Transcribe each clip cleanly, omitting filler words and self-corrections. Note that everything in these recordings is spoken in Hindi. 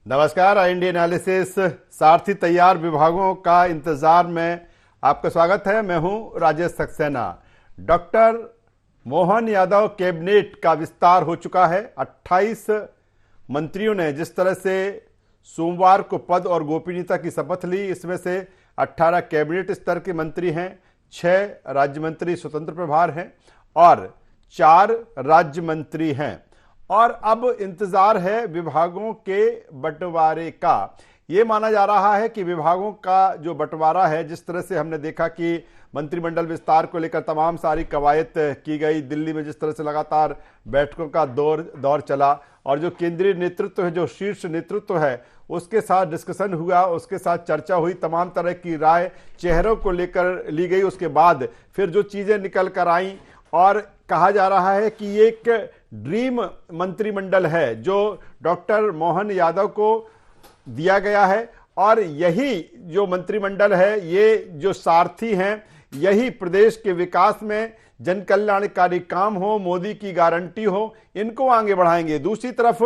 नमस्कार। इंडियन एनालिसिस सारथी तैयार विभागों का इंतजार में आपका स्वागत है। मैं हूं राजेश सक्सेना। डॉक्टर मोहन यादव कैबिनेट का विस्तार हो चुका है। 28 मंत्रियों ने जिस तरह से सोमवार को पद और गोपनीयता की शपथ ली, इसमें से 18 कैबिनेट स्तर के मंत्री हैं, 6 राज्य मंत्री स्वतंत्र प्रभार हैं और 4 राज्य मंत्री हैं। और अब इंतजार है विभागों के बंटवारे का। ये माना जा रहा है कि विभागों का जो बंटवारा है, जिस तरह से हमने देखा कि मंत्रिमंडल विस्तार को लेकर तमाम सारी कवायद की गई, दिल्ली में जिस तरह से लगातार बैठकों का दौर चला और जो केंद्रीय नेतृत्व है, जो शीर्ष नेतृत्व है, उसके साथ डिस्कशन हुआ, उसके साथ चर्चा हुई, तमाम तरह की राय चेहरों को लेकर ली गई। उसके बाद फिर जो चीजें निकल कर आई और कहा जा रहा है कि ये एक ड्रीम मंत्रिमंडल है जो डॉक्टर मोहन यादव को दिया गया है और यही जो मंत्रिमंडल है, ये जो सारथी हैं, यही प्रदेश के विकास में जन कल्याणकारी काम हो, मोदी की गारंटी हो, इनको आगे बढ़ाएंगे। दूसरी तरफ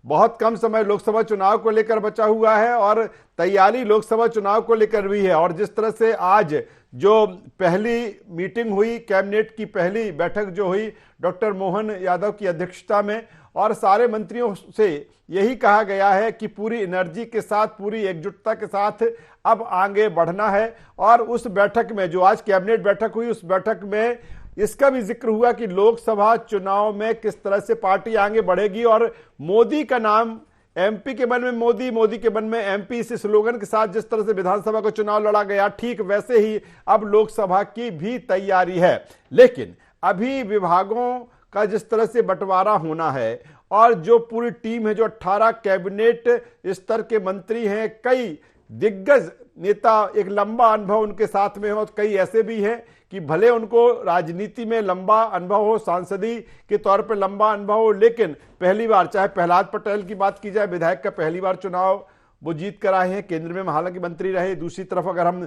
बहुत कम समय लोकसभा चुनाव को लेकर बचा हुआ है और तैयारी लोकसभा चुनाव को लेकर भी है। और जिस तरह से आज जो पहली मीटिंग हुई, कैबिनेट की पहली बैठक जो हुई डॉक्टर मोहन यादव की अध्यक्षता में, और सारे मंत्रियों से यही कहा गया है कि पूरी एनर्जी के साथ, पूरी एकजुटता के साथ अब आगे बढ़ना है। और उस बैठक में, जो आज कैबिनेट बैठक हुई, उस बैठक में इसका भी जिक्र हुआ कि लोकसभा चुनाव में किस तरह से पार्टी आगे बढ़ेगी और मोदी का नाम, एमपी के मन में मोदी, मोदी के मन में एमपी, इस स्लोगन के साथ जिस तरह से विधानसभा का चुनाव लड़ा गया, ठीक वैसे ही अब लोकसभा की भी तैयारी है। लेकिन अभी विभागों का जिस तरह से बंटवारा होना है और जो पूरी टीम है, जो 18 कैबिनेट स्तर के मंत्री हैं, कई दिग्गज नेता, एक लंबा अनुभव उनके साथ में हो, कई ऐसे भी हैं कि भले उनको राजनीति में लंबा अनुभव हो, सांसदी के तौर पर लंबा अनुभव हो, लेकिन पहली बार, चाहे प्रहलाद पटेल की बात की जाए, विधायक का पहली बार चुनाव वो जीत कर आए हैं, केंद्र में हालांकि मंत्री रहे। दूसरी तरफ अगर हम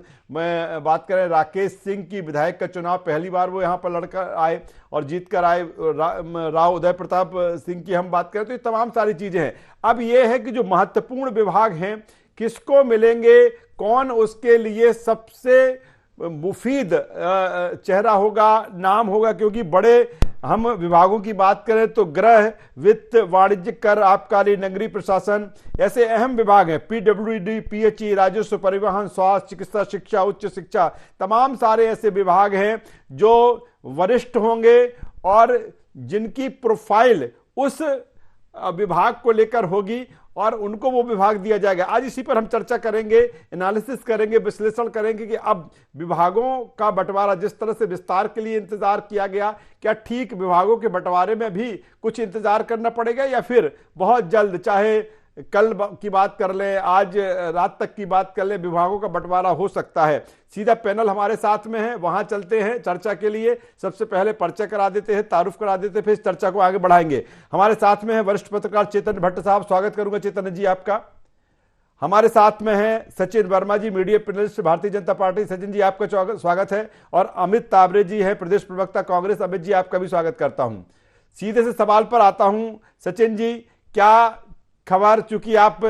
बात करें राकेश सिंह की, विधायक का चुनाव पहली बार वो यहाँ पर लड़कर आए और जीत कर आए। राव उदय प्रताप सिंह की हम बात करें तो ये तमाम सारी चीजें हैं। अब ये है कि जो महत्वपूर्ण विभाग हैं किसको मिलेंगे, कौन उसके लिए सबसे मुफीद चेहरा होगा, नाम होगा, क्योंकि बड़े हम विभागों की बात करें तो गृह, वित्त, वाणिज्य, कर, आबकारी, नगरीय प्रशासन, ऐसे अहम विभाग हैं। पीडब्ल्यूडी, पीएचई, राजस्व, परिवहन, स्वास्थ्य, चिकित्सा, शिक्षा, उच्च शिक्षा, तमाम सारे ऐसे विभाग हैं जो वरिष्ठ होंगे और जिनकी प्रोफाइल उस विभाग को लेकर होगी और उनको वो विभाग दिया जाएगा। आज इसी पर हम चर्चा करेंगे, एनालिसिस करेंगे, विश्लेषण करेंगे कि अब विभागों का बंटवारा जिस तरह से विस्तार के लिए इंतजार किया गया, क्या ठीक विभागों के बंटवारे में भी कुछ इंतजार करना पड़ेगा या फिर बहुत जल्द, चाहे कल की बात कर लें, आज रात तक की बात कर लें, विभागों का बंटवारा हो सकता है। सीधा पैनल हमारे साथ में है, वहां चलते हैं चर्चा के लिए। सबसे पहले परिचय करा देते हैं, तारुफ करा देते हैं, फिर इस चर्चा को आगे बढ़ाएंगे। हमारे साथ में है वरिष्ठ पत्रकार चेतन भट्ट साहब, स्वागत करूंगा चेतन जी आपका। हमारे साथ में है सचिन वर्मा जी, media panelist, Bharatiya Janata party. Sachin ji आपका स्वागत है। और अमित ताबरे जी है, प्रदेश प्रवक्ता कांग्रेस। अमित जी आपका भी स्वागत करता हूं। सीधे से सवाल पर आता हूं। सचिन जी, क्या खबर, चूंकि आप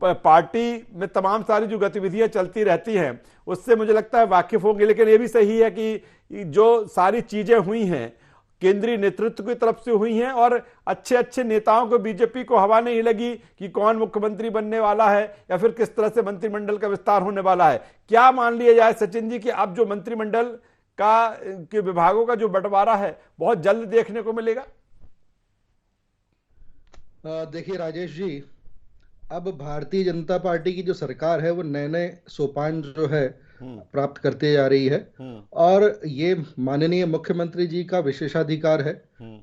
पार्टी में तमाम सारी जो गतिविधियां चलती रहती हैं उससे मुझे लगता है वाकिफ होंगे, लेकिन यह भी सही है कि जो सारी चीजें हुई हैं केंद्रीय नेतृत्व की तरफ से हुई हैं और अच्छे अच्छे नेताओं को, बीजेपी को हवा नहीं लगी कि कौन मुख्यमंत्री बनने वाला है या फिर किस तरह से मंत्रिमंडल का विस्तार होने वाला है। क्या मान लिया जाए सचिन जी कि अब जो मंत्रिमंडल के विभागों का जो बंटवारा है बहुत जल्द देखने को मिलेगा? देखिए राजेश जी, अब भारतीय जनता पार्टी की जो सरकार है वो नए नए सोपान जो है प्राप्त करते जा रही है और ये माननीय मुख्यमंत्री जी का विशेषाधिकार है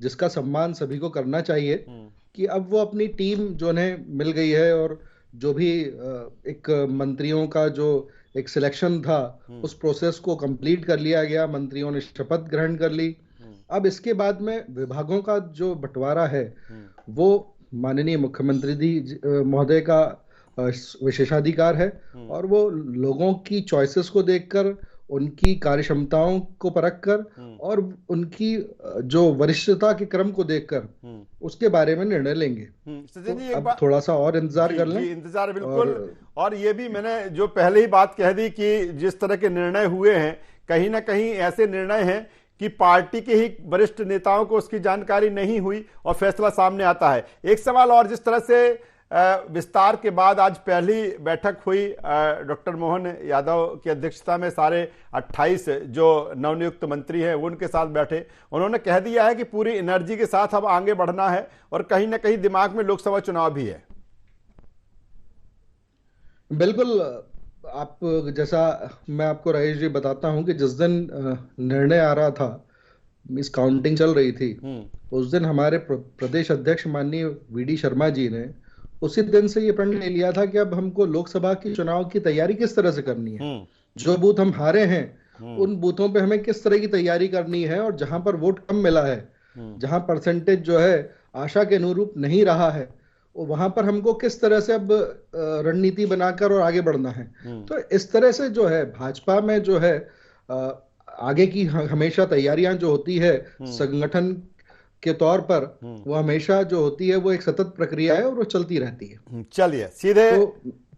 जिसका सम्मान सभी को करना चाहिए कि अब वो अपनी टीम जो उन्हें मिल गई है और जो भी एक मंत्रियों का जो एक सिलेक्शन था उस प्रोसेस को कंप्लीट कर लिया गया। मंत्रियों ने शपथ ग्रहण कर ली। अब इसके बाद में विभागों का जो बंटवारा है वो माननीय मुख्यमंत्री जी महोदय का विशेषाधिकार है और वो लोगों की चॉइसेस को देखकर उनकी कार्यक्षमताओं को परखकर और उनकी जो वरिष्ठता के क्रम को देखकर उसके बारे में निर्णय लेंगे। सचिन जी, तो अब थोड़ा सा और इंतजार कर लें। इंतजार है बिल्कुल। और ये भी मैंने जो पहले ही बात कह दी कि जिस तरह के निर्णय हुए हैं, कहीं ना कहीं ऐसे निर्णय हैं कि पार्टी के ही वरिष्ठ नेताओं को उसकी जानकारी नहीं हुई और फैसला सामने आता है। एक सवाल और, जिस तरह से विस्तार के बाद आज पहली बैठक हुई डॉक्टर मोहन यादव की अध्यक्षता में, सारे 28 जो नवनियुक्त मंत्री हैं वो उनके साथ बैठे। उन्होंने कह दिया है कि पूरी एनर्जी के साथ अब आगे बढ़ना है और कहीं ना कहीं दिमाग में लोकसभा चुनाव भी है। बिल्कुल। आप जैसा मैं आपको राजेश जी बताता हूं कि जिस दिन निर्णय आ रहा था, इस काउंटिंग चल रही थी, उस दिन हमारे प्रदेश अध्यक्ष माननीय वीडी शर्मा जी ने उसी दिन से ये प्रण ले लिया था कि अब हमको लोकसभा की चुनाव की तैयारी किस तरह से करनी है, जो बूथ हम हारे हैं उन बूथों पे हमें किस तरह की तैयारी करनी है, और जहां पर वोट कम मिला है, जहां परसेंटेज जो है आशा के अनुरूप नहीं रहा है, वहां पर हमको किस तरह से अब रणनीति बनाकर और आगे बढ़ना है। तो इस तरह से जो है भाजपा में जो है आगे की हमेशा तैयारियां जो होती है संगठन के तौर पर, वो हमेशा जो होती है वो एक सतत प्रक्रिया है और वो चलती रहती है। चलिए सीधे तो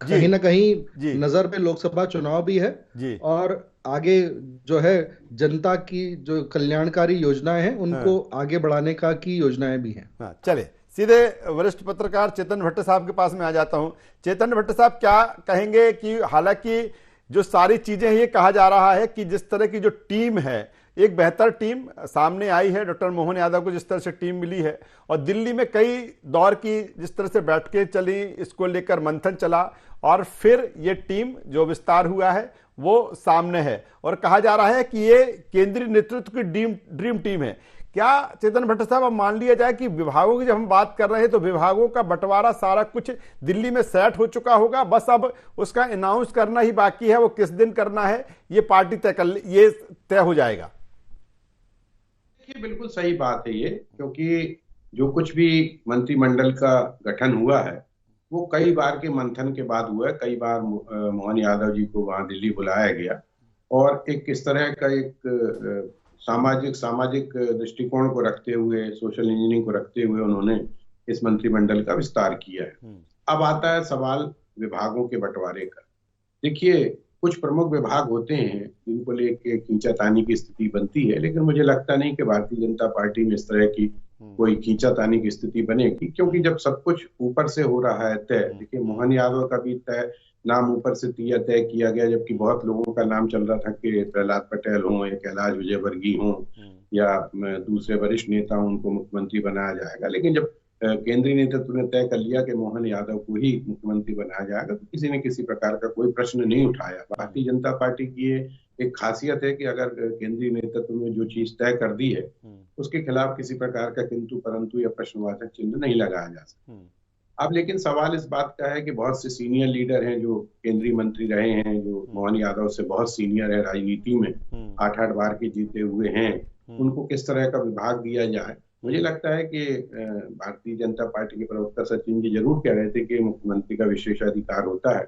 कहीं ना कहीं नजर पे लोकसभा चुनाव भी है और आगे जो है जनता की जो कल्याणकारी योजनाएं हैं उनको आगे बढ़ाने का की योजनाएं भी हैं। चलिए सीधे वरिष्ठ पत्रकार चेतन भट्ट साहब के पास में आ जाता हूं। चेतन भट्ट साहब, क्या कहेंगे कि हालांकि जो सारी चीजें ये कहा जा रहा है कि जिस तरह की जो टीम है, एक बेहतर टीम सामने आई है, डॉक्टर मोहन यादव को जिस तरह से टीम मिली है, और दिल्ली में कई दौर की जिस तरह से बैठकें चली, इसको लेकर मंथन चला और फिर ये टीम जो विस्तार हुआ है वो सामने है और कहा जा रहा है कि ये केंद्रीय नेतृत्व की ड्रीम टीम है। क्या चेतन भट्ट साहब अब मान लिया जाए कि विभागों की जब हम बात कर रहे हैं तो विभागों का बंटवारा सारा कुछ दिल्ली में सेट हो चुका होगा, बस अब उसका अनाउंस करना ही बाकी है, वो किस दिन करना है ये पार्टी ये तय हो जाएगा? ये बिल्कुल सही बात है ये, क्योंकि जो कुछ भी मंत्रिमंडल का गठन हुआ है वो कई बार के मंथन के बाद हुआ है। कई बार मोहन यादव जी को वहां दिल्ली बुलाया गया और एक इस तरह का एक सामाजिक दृष्टिकोण को रखते हुए, सोशल इंजीनियरिंग को रखते हुए उन्होंने इस मंत्रिमंडल का विस्तार किया है। अब आता है सवाल विभागों के बंटवारे का। देखिए, कुछ प्रमुख विभाग होते हैं जिनको लेके खींचातानी की स्थिति बनती है, लेकिन मुझे लगता नहीं कि भारतीय जनता पार्टी में इस तरह की कोई खींचातानी की स्थिति बनेगी, क्योंकि जब सब कुछ ऊपर से हो रहा है तय। देखिए, मोहन यादव का भी तय नाम ऊपर से तय किया गया, जबकि बहुत लोगों का नाम चल रहा था कि प्रहलाद पटेल हों या कैलाश विजयवर्गीय हों या दूसरे वरिष्ठ नेता हों, उनको मुख्यमंत्री बनाया जाएगा। लेकिन जब केंद्रीय नेतृत्व ने तय कर लिया कि मोहन यादव को ही मुख्यमंत्री बनाया जाएगा, तो किसी ने किसी प्रकार का कोई प्रश्न नहीं उठाया। भारतीय जनता पार्टी की ये एक खासियत है कि अगर केंद्रीय नेतृत्व में जो चीज तय कर दी है उसके खिलाफ किसी प्रकार का किंतु परंतु या प्रश्नवाचक चिन्ह नहीं लगाया जा सकता। अब लेकिन सवाल इस बात का है कि बहुत से सीनियर लीडर हैं जो केंद्रीय मंत्री रहे हैं, जो मोहन यादव से बहुत सीनियर है राजनीति में, 8-8 बार के जीते हुए हैं, उनको किस तरह का विभाग दिया जाए। मुझे लगता है कि भारतीय जनता पार्टी के प्रवक्ता सचिन जी जरूर कह रहे थे कि मुख्यमंत्री का विशेषाधिकार होता है,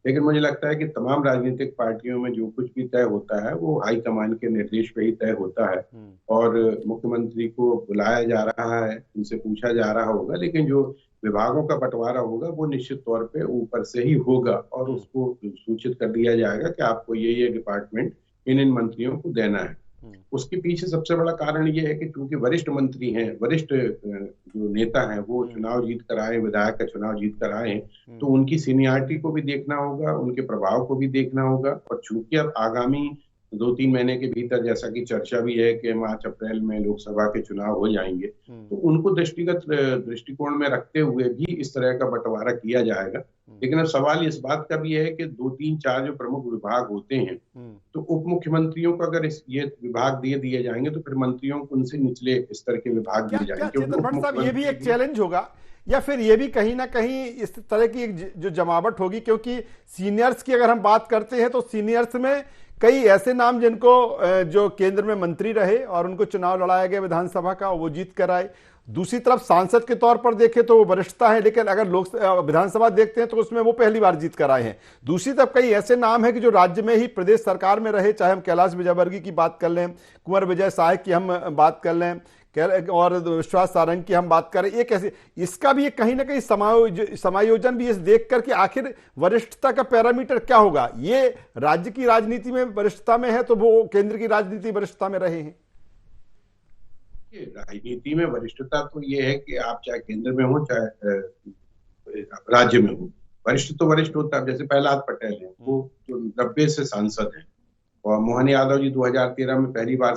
लेकिन मुझे लगता है कि तमाम राजनीतिक पार्टियों में जो कुछ भी तय होता है वो हाईकमान के निर्देश पे ही तय होता है और मुख्यमंत्री को बुलाया जा रहा है, उनसे पूछा जा रहा होगा, लेकिन जो विभागों का बंटवारा होगा वो निश्चित तौर पे ऊपर से ही होगा और उसको सूचित कर दिया जाएगा कि आपको ये डिपार्टमेंट इन मंत्रियों को देना है। उसके पीछे सबसे बड़ा कारण ये है कि क्योंकि वरिष्ठ मंत्री हैं, वरिष्ठ जो नेता हैं, वो चुनाव जीत कर आए, विधायक का चुनाव जीत कर आए, तो उनकी सीनियरिटी को भी देखना होगा, उनके प्रभाव को भी देखना होगा। और चूंकि अब आगामी 2-3 महीने के भीतर, जैसा कि चर्चा भी है कि मार्च-अप्रैल में लोकसभा के चुनाव हो जाएंगे, तो उनको दृष्टिकोण में रखते हुए भी इस तरह का बंटवारा किया जाएगा। लेकिन अब सवाल इस बात का भी है कि 2-3-4 जो प्रमुख विभाग होते हैं, तो उप मुख्यमंत्रियों को अगर ये विभाग दिए जाएंगे तो फिर मंत्रियों को उनसे निचले स्तर के विभाग दिए जाएंगे। चेतन भट्ट साहब, ये भी एक चैलेंज होगा या फिर ये भी कहीं ना कहीं इस तरह की जो जमावट होगी, क्योंकि सीनियर्स की अगर हम बात करते हैं तो सीनियर्स में कई ऐसे नाम जिनको जो केंद्र में मंत्री रहे और उनको चुनाव लड़ाया गया विधानसभा का, वो जीत कर आए। दूसरी तरफ सांसद के तौर पर देखें तो वो वरिष्ठता है, लेकिन अगर लोक विधानसभा देखते हैं तो उसमें वो पहली बार जीत कर आए हैं। दूसरी तरफ कई ऐसे नाम हैं कि जो राज्य में ही प्रदेश सरकार में रहे, चाहे हम कैलाश विजयवर्गीय की बात कर लें, कुंवर विजय साय की हम बात कर लें, और विश्वास सारंग की हम बात करें, एक ऐसी इसका भी एक कहीं ना कहीं समायोजन भी इस देख कर कि आखिर वरिष्ठता का पैरामीटर क्या होगा। ये राज्य की राजनीति में वरिष्ठता में है तो वो केंद्र की राजनीति वरिष्ठता में रहे हैं। राजनीति में वरिष्ठता तो ये है कि आप चाहे केंद्र में हो चाहे राज्य में हो, वरिष्ठ तो वरिष्ठ होता है। जैसे प्रहलाद पटेल है, वो जो 90 से सांसद हैं, और मोहन यादव जी 2013 में पहली बार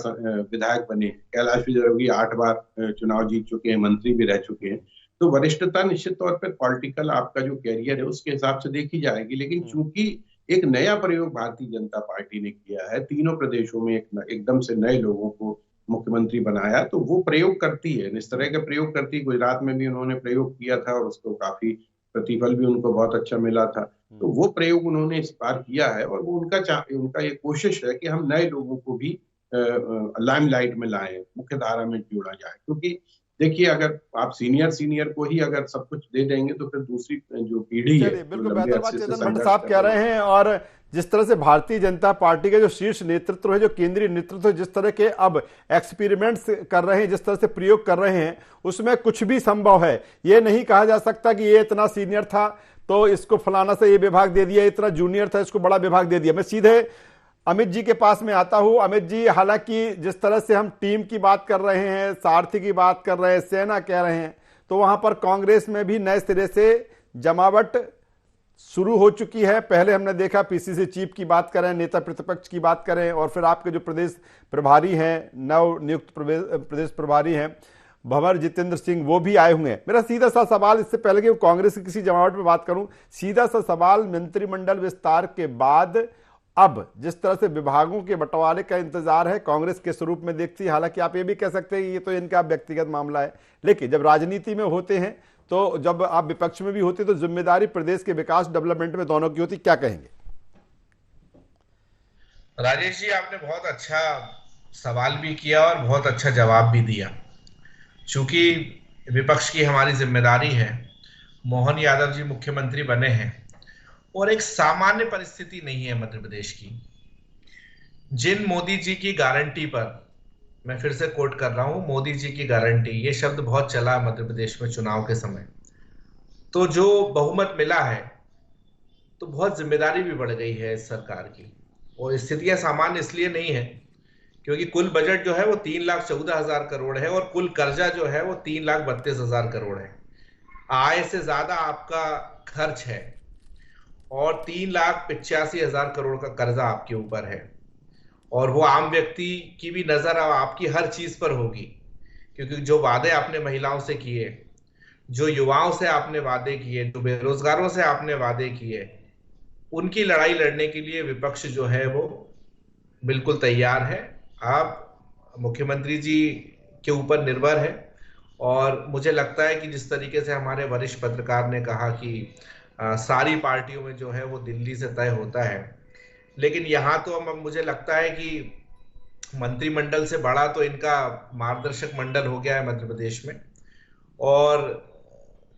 विधायक बने। कैलाश विजयवर्गीय 8 बार चुनाव जीत चुके हैं, मंत्री भी रह चुके हैं। तो वरिष्ठता निश्चित तौर पर पॉलिटिकल आपका जो कैरियर है उसके हिसाब से देखी जाएगी। लेकिन चूंकि एक नया प्रयोग भारतीय जनता पार्टी ने किया है, तीनों प्रदेशों में एकदम से नए लोगों को मुख्यमंत्री बनाया, तो वो प्रयोग करती है, इस तरह के प्रयोग करती है। गुजरात में भी उन्होंने प्रयोग किया था और उसको काफी प्रतिफल भी उनको बहुत अच्छा मिला था। तो वो प्रयोग उन्होंने इस बार किया है, और वो उनका ये कोशिश है कि हम नए लोगों को भी लाइमलाइट में लाएं, मुख्य धारा में जोड़ा जाए। क्योंकि देखिए, अगर आप सीनियर को ही अगर सब कुछ दे देंगे तो फिर दूसरी जो पीढ़ी है, बिल्कुल बेहतर बात चेतन भट्ट साहब कह रहे हैं। और जिस तरह से भारतीय जनता पार्टी का जो शीर्ष नेतृत्व है, जो केंद्रीय नेतृत्व है, जिस तरह के अब एक्सपेरिमेंट्स कर रहे हैं, जिस तरह से प्रयोग कर रहे हैं, उसमें कुछ भी संभव है। ये नहीं कहा जा सकता कि ये इतना सीनियर था तो इसको फलाना से ये विभाग दे दिया, इतना जूनियर था इसको बड़ा विभाग दे दिया। मैं सीधे अमित जी के पास में आता हूं। अमित जी, हालांकि जिस तरह से हम टीम की बात कर रहे हैं, सारथी की बात कर रहे हैं, सेना कह रहे हैं, तो वहां पर कांग्रेस में भी नए सिरे से जमावट शुरू हो चुकी है। पहले हमने देखा पीसीसी चीफ की बात करें, नेता प्रतिपक्ष की बात करें, और फिर आपके जो प्रदेश प्रभारी हैं, नव नियुक्त प्रदेश प्रभारी हैं भंवर जितेंद्र सिंह, वो भी आए हुए हैं। मेरा सीधा सा सवाल, इससे पहले कि कांग्रेस की किसी जमावट में बात करूं, सीधा सा सवाल, मंत्रिमंडल विस्तार के बाद अब जिस तरह से विभागों के बंटवारे का इंतजार है, कांग्रेस के स्वरूप में देखती है। हालांकि आप ये भी कह सकते हैं कि ये तो इनका व्यक्तिगत मामला है, लेकिन जब राजनीति में होते हैं, तो जब आप विपक्ष में भी होते तो जिम्मेदारी प्रदेश के विकास डेवलपमेंट में दोनों की होती। क्या कहेंगे राजेश जी? आपने बहुत अच्छा सवाल भी किया और बहुत अच्छा जवाब भी दिया। चूंकि विपक्ष की हमारी जिम्मेदारी है, मोहन यादव जी मुख्यमंत्री बने हैं और एक सामान्य परिस्थिति नहीं है मध्य प्रदेश की। जिन मोदी जी की गारंटी पर, मैं फिर से कोट कर रहा हूं, मोदी जी की गारंटी, ये शब्द बहुत चला मध्य प्रदेश में चुनाव के समय, तो जो बहुमत मिला है तो बहुत जिम्मेदारी भी बढ़ गई है इस सरकार की। और स्थितियां सामान्य इसलिए नहीं है क्योंकि कुल बजट जो है वो 3,14,000 करोड़ है और कुल कर्जा जो है वो 3,32,000 करोड़ है। आय से ज्यादा आपका खर्च है और 3,85,000 करोड़ का कर्जा आपके ऊपर है। और वो आम व्यक्ति की भी नजर आपकी हर चीज पर होगी, क्योंकि जो वादे आपने महिलाओं से किए, जो युवाओं से आपने वादे किए, जो बेरोजगारों से आपने वादे किए, उनकी लड़ाई लड़ने के लिए विपक्ष जो है वो बिल्कुल तैयार है। आप मुख्यमंत्री जी के ऊपर निर्भर है। और मुझे लगता है कि जिस तरीके से हमारे वरिष्ठ पत्रकार ने कहा कि सारी पार्टियों में जो है वो दिल्ली से तय होता है, लेकिन यहाँ तो अब मुझे लगता है कि मंत्रिमंडल से बड़ा तो इनका मार्गदर्शक मंडल हो गया है मध्य प्रदेश में। और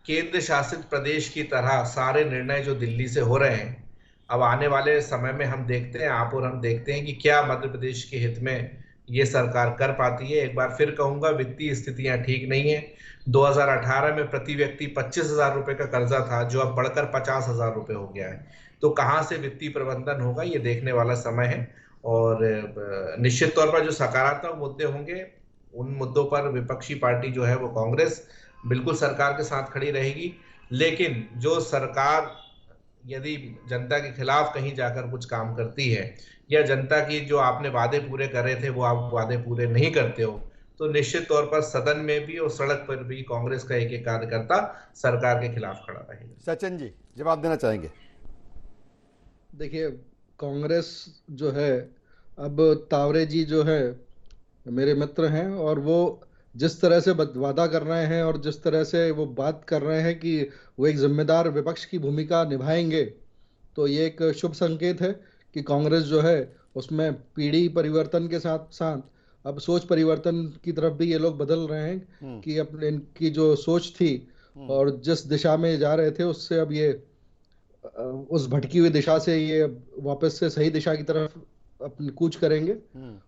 केंद्र शासित प्रदेश की तरह सारे निर्णय जो दिल्ली से हो रहे हैं, अब आने वाले समय में हम देखते हैं, आप और हम देखते हैं कि क्या मध्य प्रदेश के हित में ये सरकार कर पाती है। एक बार फिर कहूंगा, वित्तीय स्थितियां ठीक नहीं है। 2018 में प्रति व्यक्ति 25,000 रुपए का कर्जा था, जो अब बढ़कर 50,000 रुपए हो गया है। तो कहां से वित्तीय प्रबंधन होगा, ये देखने वाला समय है। और निश्चित तौर पर जो सकारात्मक मुद्दे होंगे, उन मुद्दों पर विपक्षी पार्टी जो है वो कांग्रेस बिल्कुल सरकार के साथ खड़ी रहेगी। लेकिन जो सरकार यदि जनता के खिलाफ कहीं जाकर कुछ काम करती है, या जनता की जो आपने वादे पूरे करे थे वो आप वादे पूरे नहीं करते हो, तो निश्चित तौर पर सदन में भी और सड़क पर भी कांग्रेस का एक एक कार्यकर्ता सरकार के खिलाफ खड़ा रहेगा। सचिन जी, जवाब देना चाहेंगे? देखिए, कांग्रेस जो है, अब तावरे जी जो है मेरे मित्र हैं, और वो जिस तरह से वादा कर रहे हैं और जिस तरह से वो बात कर रहे हैं कि वो एक जिम्मेदार विपक्ष की भूमिका निभाएंगे, तो ये एक शुभ संकेत है कि कांग्रेस जो है उसमें पीढ़ी परिवर्तन के साथ साथ अब सोच परिवर्तन की तरफ भी ये लोग बदल रहे हैं कि अपने इनकी जो सोच थी और जिस दिशा में जा रहे थे उससे अब ये उस भटकी हुई दिशा से ये वापस से सही दिशा की तरफ अपनी कूच करेंगे।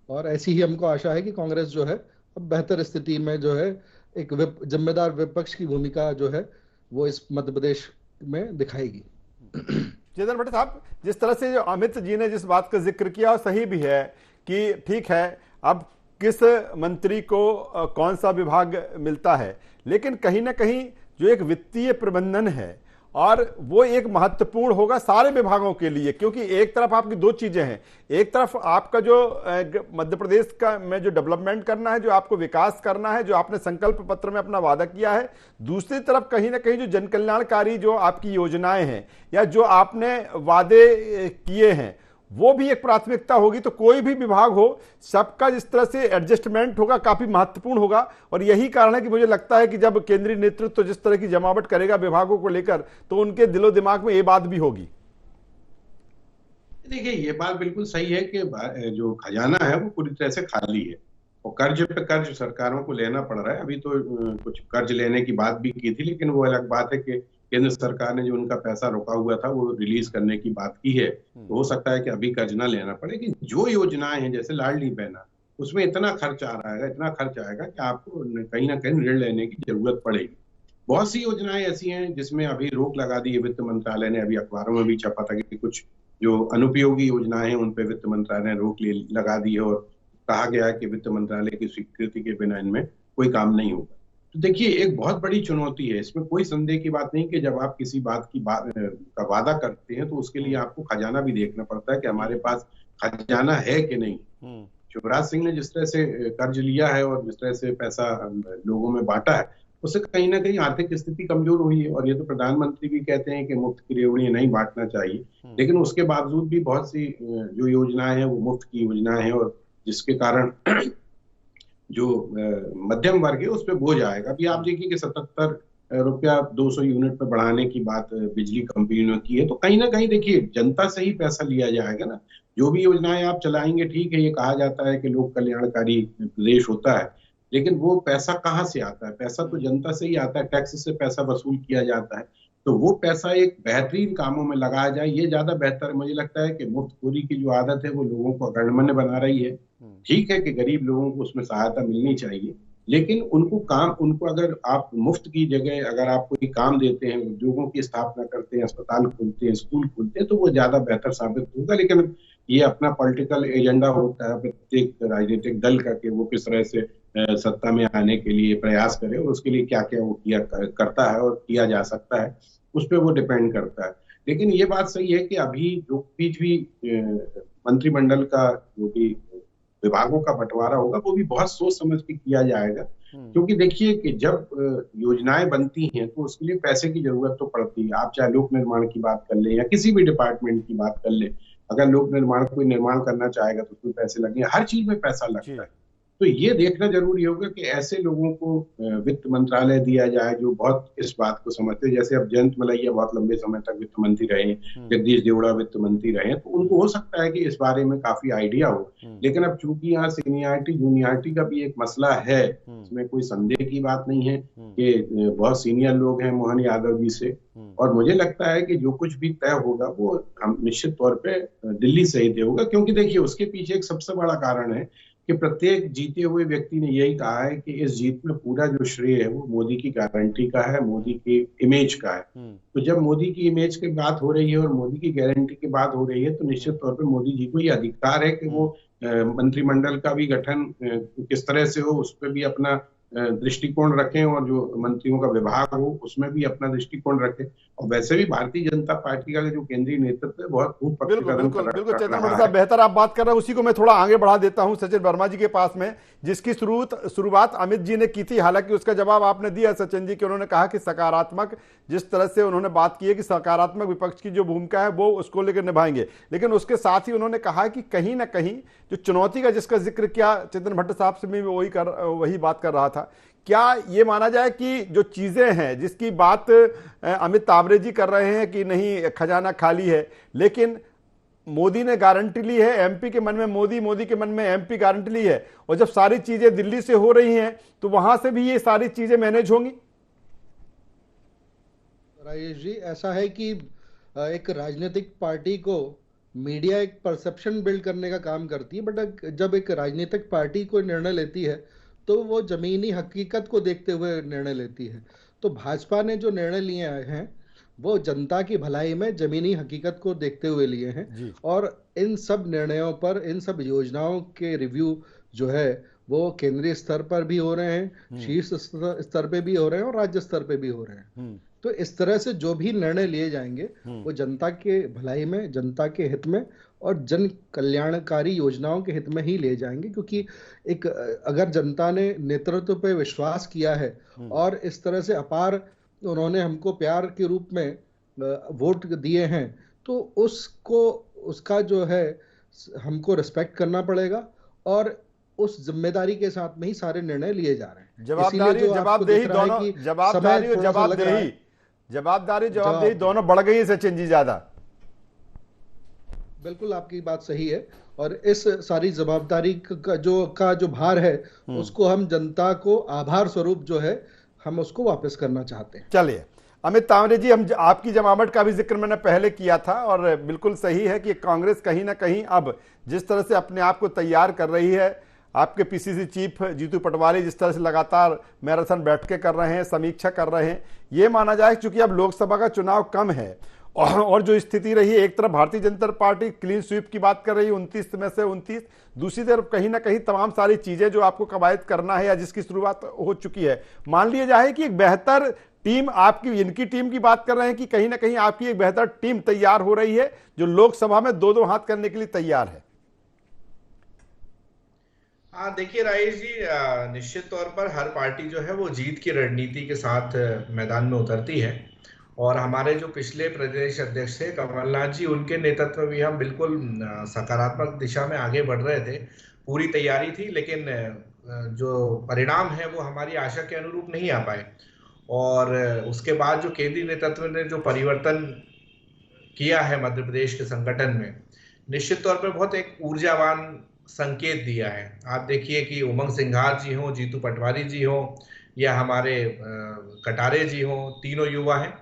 और ऐसी ही हमको आशा है कि कांग्रेस जो है अब बेहतर स्थिति में जो है एक जिम्मेदार विपक्ष की भूमिका जो है वो इस मध्य प्रदेश में दिखाएगी। चेतन भट्ट साहब, जिस तरह से जो अमित जी ने जिस बात का जिक्र किया और सही भी है कि ठीक है अब किस मंत्री को कौन सा विभाग मिलता है, लेकिन कहीं ना कहीं जो एक वित्तीय प्रबंधन है और वो एक महत्वपूर्ण होगा सारे विभागों के लिए, क्योंकि एक तरफ आपकी दो चीजें हैं। एक तरफ आपका जो मध्य प्रदेश का में जो डेवलपमेंट करना है, जो आपको विकास करना है, जो आपने संकल्प पत्र में अपना वादा किया है। दूसरी तरफ कहीं ना कहीं जो जन कल्याणकारी जो आपकी योजनाएं हैं या जो आपने वादे किए हैं वो भी एक प्राथमिकता होगी। तो कोई भी विभाग हो, सबका जिस तरह से एडजस्टमेंट होगा काफी महत्वपूर्ण होगा। और यही कारण है कि मुझे लगता है कि जब केंद्रीय नेतृत्व जिस तरह की जमावट करेगा विभागों को लेकर, तो उनके दिलो दिमाग में ये बात भी होगी। देखिए, ये बात बिल्कुल सही है कि जो खजाना है वो पूरी तरह से खाली है और कर्ज पे कर्ज सरकारों को लेना पड़ रहा है। अभी तो कुछ कर्ज लेने की बात भी की थी, लेकिन वो अलग बात है कि केंद्र सरकार ने जो उनका पैसा रोका हुआ था वो रिलीज करने की बात की है। तो हो सकता है कि अभी कर्ज ना लेना पड़े। लेकिन जो योजनाएं हैं जैसे लाडली बहना, उसमें इतना खर्च आ रहा है, इतना खर्च आएगा कि आपको कहीं ना कहीं ऋण लेने की जरूरत पड़ेगी। बहुत सी योजनाएं ऐसी हैं जिसमें अभी रोक लगा दी है वित्त मंत्रालय ने। अभी अखबारों में भी छपा था कि कुछ जो अनुपयोगी योजनाएं हैं उन पे वित्त मंत्रालय ने रोक लगा दी है और कहा गया है कि वित्त मंत्रालय की स्वीकृति के बिना इनमें कोई काम नहीं होगा। तो देखिए, एक बहुत बड़ी चुनौती है, इसमें कोई संदेह की बात नहीं कि जब आप किसी बात का वादा करते हैं तो उसके लिए आपको खजाना भी देखना पड़ता है कि हमारे पास खजाना है कि नहीं। शिवराज सिंह ने जिस तरह से कर्ज लिया है और जिस तरह से पैसा लोगों में बांटा है, उससे कहीं ना कहीं आर्थिक स्थिति कमजोर हुई है। और ये तो प्रधानमंत्री भी कहते हैं कि मुफ्त की रेवड़ियां नहीं बांटना चाहिए, लेकिन उसके बावजूद भी बहुत सी जो योजनाएं हैं वो मुफ्त की योजनाएं हैं और जिसके कारण जो मध्यम वर्ग है उस पर बोझ आएगा। अभी आप देखिए कि 77 रुपया 200 यूनिट पे बढ़ाने की बात बिजली कंपनी ने की है। तो कहीं ना कहीं देखिए, जनता से ही पैसा लिया जाएगा ना। जो भी योजनाएं आप चलाएंगे, ठीक है, ये कहा जाता है कि लोक कल्याणकारी प्रदेश होता है, लेकिन वो पैसा कहाँ से आता है? पैसा तो जनता से ही आता है, टैक्स से पैसा वसूल किया जाता है। तो वो पैसा एक बेहतरीन कामों में लगाया जाए, ये ज्यादा बेहतर है। मुझे लगता है कि मुफ्तखोरी की जो आदत है वो लोगों को अगण्यमान्य बना रही है। ठीक है कि गरीब लोगों को उसमें सहायता मिलनी चाहिए, लेकिन उनको अगर आप मुफ्त की जगह अगर आप कोई काम देते हैं, उद्योगों की स्थापना करते हैं, अस्पताल खोलते हैं, स्कूल खोलते हैं, तो वो ज्यादा बेहतर साबित होगा। लेकिन ये अपना पॉलिटिकल एजेंडा होता है प्रत्येक राजनीतिक दल का कि वो किस तरह से सत्ता में आने के लिए प्रयास करे और उसके लिए क्या क्या वो करता है और किया जा सकता है, उस पर वो डिपेंड करता है। लेकिन ये बात सही है कि अभी जो भी मंत्रिमंडल का जो भी विभागों का बंटवारा होगा वो भी बहुत सोच समझ के किया जाएगा। क्योंकि देखिए कि जब योजनाएं बनती हैं तो उसके लिए पैसे की जरूरत तो पड़ती है। आप चाहे लोक निर्माण की बात कर लें या किसी भी डिपार्टमेंट की बात कर लें, अगर लोक निर्माण कोई निर्माण करना चाहेगा तो उसमें पैसे लगेंगे, हर चीज में पैसा लगता है। तो ये देखना जरूरी होगा कि ऐसे लोगों को वित्त मंत्रालय दिया जाए जो बहुत इस बात को समझते हैं। जैसे अब जयंत मलैया बहुत लंबे समय तक वित्त मंत्री रहे, जगदीश देवड़ा वित्त मंत्री रहे, तो उनको हो सकता है कि इस बारे में काफी आइडिया हो। लेकिन अब चूंकि यहाँ सीनियरिटी जूनियरिटी का भी एक मसला है, इसमें कोई संदेह की बात नहीं है कि बहुत सीनियर लोग हैं मोहन यादव जी से, और मुझे लगता है कि जो कुछ भी तय होगा वो हम निश्चित तौर पर दिल्ली से ही तय होगा। क्योंकि देखिए, उसके पीछे एक सबसे बड़ा कारण है कि प्रत्येक जीते हुए व्यक्ति ने यही कहा है कि इस जीत में पूरा जो श्रेय है वो मोदी की गारंटी का है, मोदी की इमेज का है। तो जब मोदी की इमेज की बात हो रही है और मोदी की गारंटी की बात हो रही है, तो निश्चित तौर पे मोदी जी को ये अधिकार है कि वो मंत्रिमंडल का भी गठन किस तरह से हो उस पर भी अपना दृष्टिकोण रखें और जो मंत्रियों का विभाग हो उसमें भी अपना दृष्टिकोण रखें। और वैसे भी भारतीय जनता पार्टी का जो केंद्रीय नेतृत्व है बहुत खूब बिल्कुल चेतन भट्ट साहब, बेहतर आप बात कर रहे हैं, उसी को मैं थोड़ा आगे बढ़ा देता हूं सचिन वर्मा जी के पास में, जिसकी शुरुआत अमित जी ने की थी। हालांकि उसका जवाब आपने दिया सचिन जी कि उन्होंने कहा कि सकारात्मक, जिस तरह से उन्होंने बात की है कि सकारात्मक विपक्ष की जो भूमिका है वो उसको लेकर निभाएंगे। लेकिन उसके साथ ही उन्होंने कहा कि कहीं ना कहीं जो चुनौती का जिसका जिक्र किया चेतन भट्ट साहब से, मैं वही बात कर रहा था। क्या ये माना जाए कि जो चीजें हैं जिसकी बात अमित तावरे जी कर रहे हैं कि नहीं खजाना खाली है, लेकिन मोदी ने गारंटी ली है, एमपी के मन में मोदी, मोदी के मन में एमपी गारंटी ली है, और जब सारी चीजें दिल्ली से हो रही हैं तो वहां से भी ये सारी चीजें मैनेज होंगी। राजेश जी, ऐसा है कि एक राजनीतिक पार्टी को मीडिया एक परसेप्शन बिल्ड करने का काम करती है, बट जब एक राजनीतिक पार्टी कोई निर्णय लेती है तो वो जमीनी हकीकत को देखते हुए निर्णय लेती है। तो भाजपा ने जो निर्णय लिए हैं वो जनता की भलाई में जमीनी हकीकत को देखते हुए लिए हैं, और इन सब निर्णयों पर, इन सब योजनाओं के रिव्यू जो है वो केंद्रीय स्तर पर भी हो रहे हैं, शीर्ष स्तर पे भी हो रहे हैं और राज्य स्तर पे भी हो रहे हैं। तो इस तरह से जो भी निर्णय लिए जाएंगे वो जनता के भलाई में, जनता के हित में और जन कल्याणकारी योजनाओं के हित में ही ले जाएंगे, क्योंकि एक अगर जनता ने नेतृत्व पे विश्वास किया है और इस तरह से अपार उन्होंने हमको प्यार के रूप में वोट दिए हैं, तो उसका जो है हमको रिस्पेक्ट करना पड़ेगा, और उस जिम्मेदारी के साथ में ही सारे निर्णय लिए जा रहे हैं। जवाबदेही दोनों बढ़ गई है सचिन जी ज्यादा। बिल्कुल आपकी बात सही है, और इस सारी जवाबदारी का जो भार है उसको हम जनता को आभार स्वरूप जो है हम उसको वापस करना चाहते हैं। चलिए अमित तांवरे जी, हम आपकी जमावट का भी जिक्र मैंने पहले किया था, और बिल्कुल सही है कि कांग्रेस कहीं ना कहीं अब जिस तरह से अपने आप को तैयार कर रही है, आपके पीसीसी चीफ जीतू पटवारी जिस तरह से लगातार मैराथन बैठकें कर रहे हैं, समीक्षा कर रहे हैं, ये माना जाए चूंकि अब लोकसभा का चुनाव कम है और जो स्थिति रही है, एक तरफ Bharatiya Janata party clean sweep की बात कर रही है 29 में से 29, दूसरी तरफ कहीं ना कहीं तमाम सारी चीजें जो आपको कवायद करना है या जिसकी शुरुआत हो चुकी है, मान लिया जाए कि एक बेहतर टीम आपकी, इनकी टीम की बात कर रहे हैं कि कहीं ना कहीं आपकी एक बेहतर टीम तैयार हो रही है जो लोकसभा में दो हाथ करने के लिए तैयार है। हाँ देखिए राजेश जी, निश्चित तौर पर हर पार्टी जो है वो जीत की रणनीति के साथ मैदान में उतरती है, और हमारे जो पिछले प्रदेश अध्यक्ष थे कमलनाथ जी, उनके नेतृत्व में भी हम बिल्कुल सकारात्मक दिशा में आगे बढ़ रहे थे, पूरी तैयारी थी, लेकिन जो परिणाम है वो हमारी आशा के अनुरूप नहीं आ पाए। और उसके बाद जो केंद्रीय नेतृत्व ने जो परिवर्तन किया है मध्य प्रदेश के संगठन में, निश्चित तौर पर बहुत एक ऊर्जावान संकेत दिया है। आप देखिए कि उमंग सिंघार जी हों, जीतू पटवारी जी हों या हमारे कटारे जी हों, तीनों युवा हैं,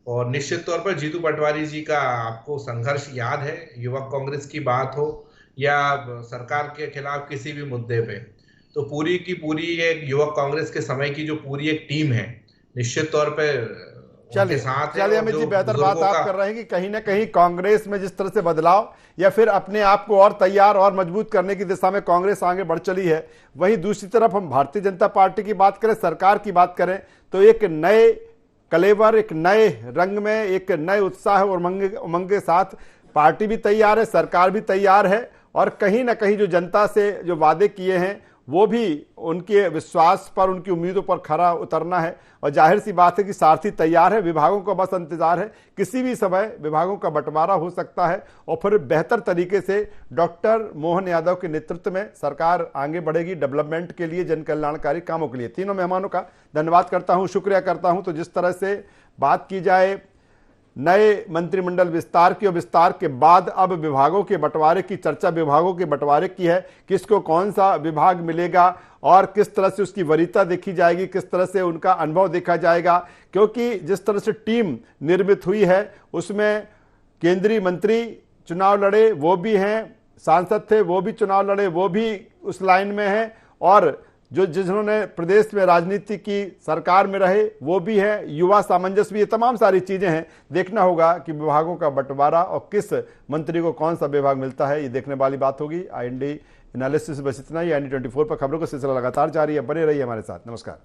और निश्चित तौर पर जीतू पटवारी जी का आपको संघर्ष याद है, युवक कांग्रेस की बात हो या सरकार के खिलाफ किसी भी मुद्दे पे, तो पूरी की पूरी एक युवक कांग्रेस के समय की जो पूरी एक टीम है निश्चित तौर पर चलिए अमित जी, बेहतर बात आप कर रहे हैं कि कहीं ना कहीं कांग्रेस में जिस तरह से बदलाव या फिर अपने आप को और तैयार और मजबूत करने की दिशा में कांग्रेस आगे बढ़ चली है, वहीं दूसरी तरफ हम भारतीय जनता पार्टी की बात करें, सरकार की बात करें, तो एक नए कलेवर, एक नए रंग में, एक नए उत्साह और उमंग के साथ पार्टी भी तैयार है, सरकार भी तैयार है, और कहीं ना कहीं जो जनता से जो वादे किए हैं वो भी उनके विश्वास पर, उनकी उम्मीदों पर खरा उतरना है। और जाहिर सी बात है कि सारथी तैयार है, विभागों का बस इंतजार है, किसी भी समय विभागों का बंटवारा हो सकता है और फिर बेहतर तरीके से डॉक्टर मोहन यादव के नेतृत्व में सरकार आगे बढ़ेगी डेवलपमेंट के लिए, जन कल्याणकारी कामों के लिए। तीनों मेहमानों का धन्यवाद करता हूं, शुक्रिया करता हूं। तो जिस तरह से बात की जाए नए मंत्रिमंडल विस्तार की, और विस्तार के बाद अब विभागों के बंटवारे की चर्चा, विभागों के बंटवारे की है, किसको कौन सा विभाग मिलेगा और किस तरह से उसकी वरीयता देखी जाएगी, किस तरह से उनका अनुभव देखा जाएगा, क्योंकि जिस तरह से टीम निर्मित हुई है उसमें केंद्रीय मंत्री चुनाव लड़े वो भी हैं, सांसद थे वो भी चुनाव लड़े वो भी उस लाइन में हैं, और जो जिन्होंने प्रदेश में राजनीति की, सरकार में रहे वो भी है, युवा सामंजस्य भी है, तमाम सारी चीजें हैं। देखना होगा कि विभागों का बंटवारा और किस मंत्री को कौन सा विभाग मिलता है, ये देखने वाली बात होगी। IND एनालिसिस बस इतना ही। IND 24 पर खबरों का सिलसिला लगातार जारी है, बने रहिए हमारे साथ। नमस्कार।